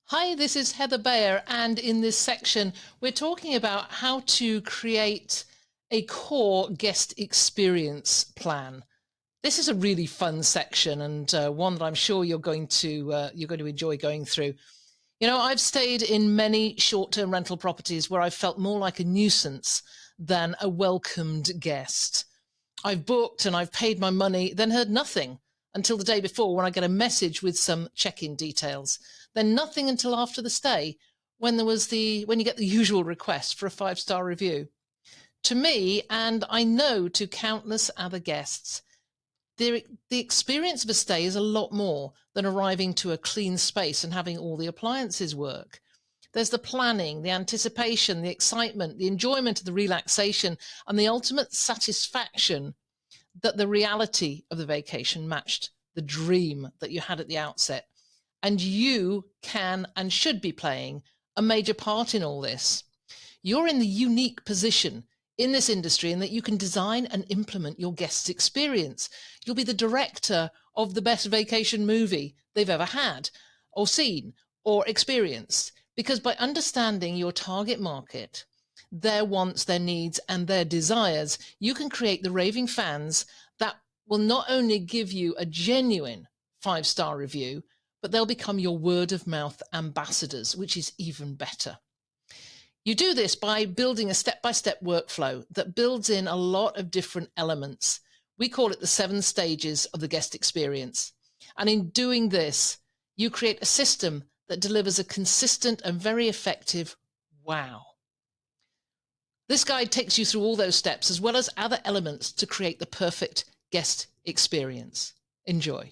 Hi, this is Heather Bayer, and in this section, we're talking about how to create a core guest experience plan. This is a really fun section and one that I'm sure you're going to enjoy going through. You know, I've stayed in many short-term rental properties where I've felt more like a nuisance than a welcomed guest. I've booked and I've paid my money, then heard nothing until the day before when I get a message with some check-in details. Then nothing until after the stay when when you get the usual request for a 5-star review. To me, and I know to countless other guests, the experience of a stay is a lot more than arriving to a clean space and having all the appliances work. There's the planning, the anticipation, the excitement, the enjoyment of the relaxation, and the ultimate satisfaction that the reality of the vacation matched the dream that you had at the outset. And you can and should be playing a major part in all this. You're in the unique position in this industry in that you can design and implement your guest's experience. You'll be the director of the best vacation movie they've ever had or seen or experienced, because by understanding your target market, their wants, their needs, and their desires, you can create the raving fans that will not only give you a genuine 5-star review, but they'll become your word of mouth ambassadors, which is even better. You do this by building a step-by-step workflow that builds in a lot of different elements. We call it the 7 stages of the guest experience. And in doing this, you create a system that delivers a consistent and very effective wow. This guide takes you through all those steps as well as other elements to create the perfect guest experience. Enjoy.